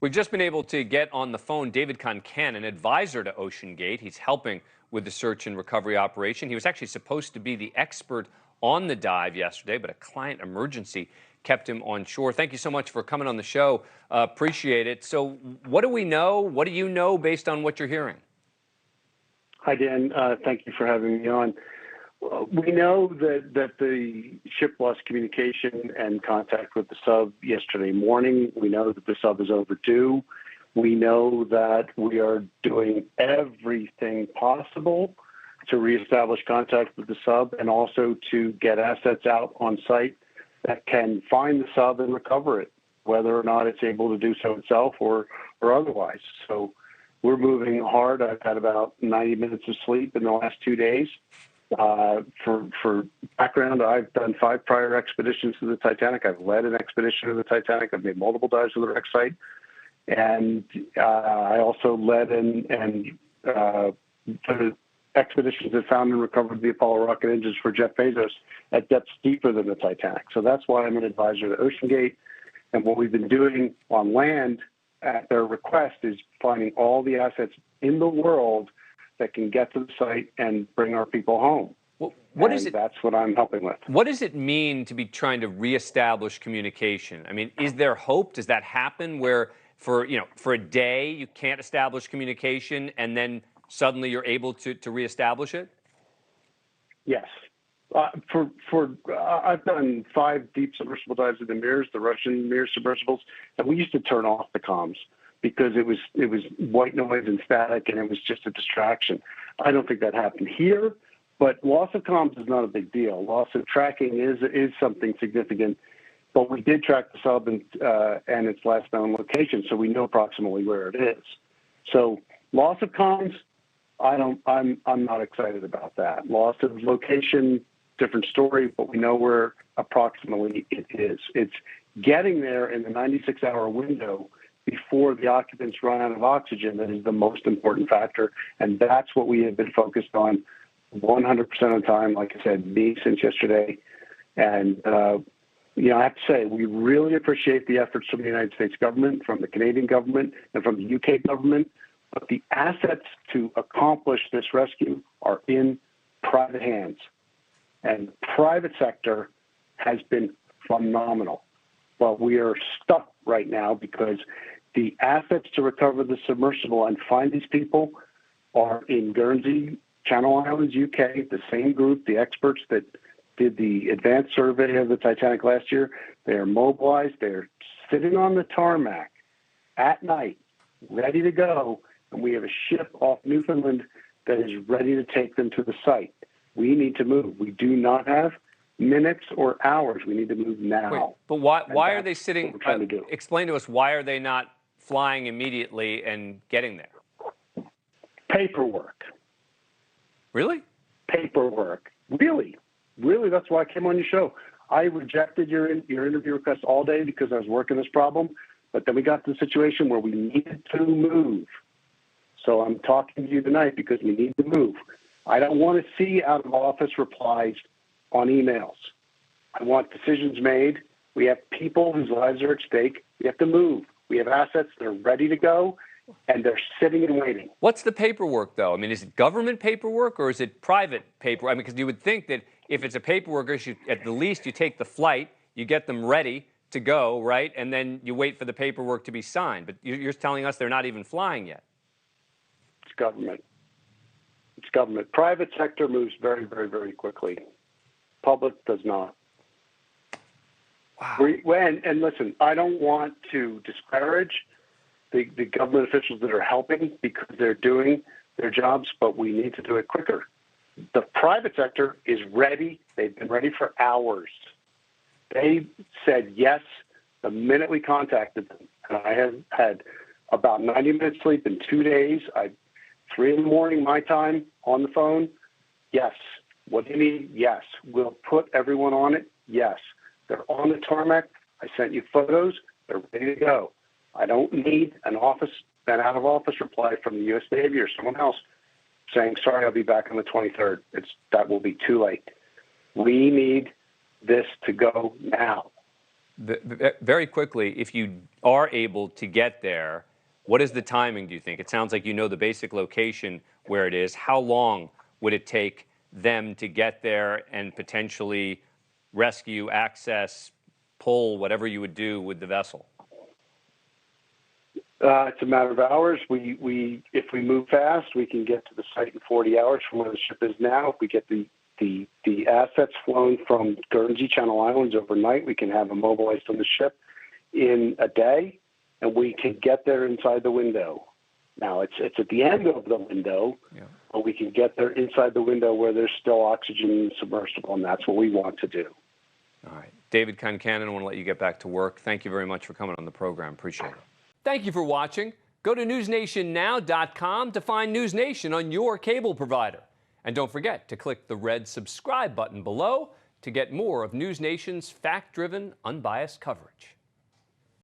We've just been able to get on the phone David Concannon, advisor to OceanGate. He's helping with the search and recovery operation. He was actually supposed to be the expert on the dive yesterday, but a client emergency kept him on shore. Thank you so much for coming on the show. Appreciate it. So what do we know? What do you know based on what you're hearing? Hi, Dan. Thank you for having me on. We know that the ship lost communication and contact with the sub yesterday morning. We know that the sub is overdue. We know that we are doing everything possible to reestablish contact with the sub and also to get assets out on site that can find the sub and recover it, whether or not it's able to do so itself or otherwise. So we're moving hard. I've had about 90 minutes of sleep in the last 2 days. For background, I've done 5 prior expeditions to the Titanic. I've led an expedition to the Titanic. I've made multiple dives to the wreck site. And I also led and expeditions that found and recovered the Apollo rocket engines for Jeff Bezos at depths deeper than the Titanic. So that's why I'm an advisor to OceanGate. And what we've been doing on land at their request is finding all the assets in the world that can get to the site and bring our people home. What is it? That's what I'm helping with. What does it mean to be trying to reestablish communication? I mean, is there hope? Does that happen where for a day you can't establish communication and then suddenly you're able to reestablish it? Yes. I've done 5 deep submersible dives in the Mirrors, the Russian Mir submersibles, and we used to turn off the comms because it was white noise and static, and it was just a distraction. I don't think that happened here, but loss of comms is not a big deal. Loss of tracking is something significant, but we did track the sub and its last known location, so we know approximately where it is. So loss of comms, I'm not excited about that. Loss of location, different story, but we know where approximately it is. It's getting there in the 96-hour window before the occupants run out of oxygen that is the most important factor, and that's what we have been focused on 100% of the time, like I said, me since yesterday. And, I have to say, we really appreciate the efforts from the United States government, from the Canadian government, and from the UK government, but the assets to accomplish this rescue are in private hands. And the private sector has been phenomenal. But we are stuck right now because the assets to recover the submersible and find these people are in Guernsey Channel Islands, UK, the same group, the experts that did the advanced survey of the Titanic last year. They are mobilized. They're sitting on the tarmac at night, ready to go. And we have a ship off Newfoundland that is ready to take them to the site. We need to move. We do not have minutes or hours. We need to move now. Wait, but why are they sitting? Trying to do. Explain to us, why are they not flying immediately and getting there? Paperwork. Really? Paperwork. Really? That's why I came on your show. I rejected your interview request all day because I was working this problem, but then we got to the situation where we needed to move. So I'm talking to you tonight because we need to move. I don't want to see out-of-office replies on emails. I want decisions made. We have people whose lives are at stake. We have to move. We have assets that are ready to go, and they're sitting and waiting. What's the paperwork, though? I mean, is it government paperwork or is it private paperwork? I mean, because you would think that if it's a paperwork issue, at the least you take the flight, you get them ready to go, right? And then you wait for the paperwork to be signed. But you're telling us they're not even flying yet. It's government. It's government. Private sector moves very, very, very quickly. Public does not. Wow. And listen, I don't want to disparage the government officials that are helping because they're doing their jobs, but we need to do it quicker. The private sector is ready. They've been ready for hours. They said yes the minute we contacted them. And I have had about 90 minutes sleep in 2 days. 3 in the morning, my time, on the phone. Yes. What do you need? Yes. We'll put everyone on it. Yes. They're on the tarmac. I sent you photos. They're ready to go. I don't need an out-of-office reply from the U.S. Navy or someone else saying, sorry, I'll be back on the 23rd. That will be too late. We need this to go now. Very quickly, if you are able to get there, what is the timing, do you think? It sounds like you know the basic location where it is. How long would it take them to get there and potentially rescue, access, pull, whatever you would do with the vessel? It's a matter of hours. If we move fast, we can get to the site in 40 hours from where the ship is now. If we get the assets flown from Guernsey Channel Islands overnight, we can have them mobilized on the ship in a day, and we can get there inside the window. Now, it's at the end of the window, but we can get there inside the window where there's still oxygen submersible, and that's what we want to do. All right. David Concannon, I want to let you get back to work. Thank you very much for coming on the program. Appreciate it. Thank you for watching. Go to newsnationnow.com to find NewsNation on your cable provider. And don't forget to click the red subscribe button below to get more of NewsNation's fact-driven, unbiased coverage.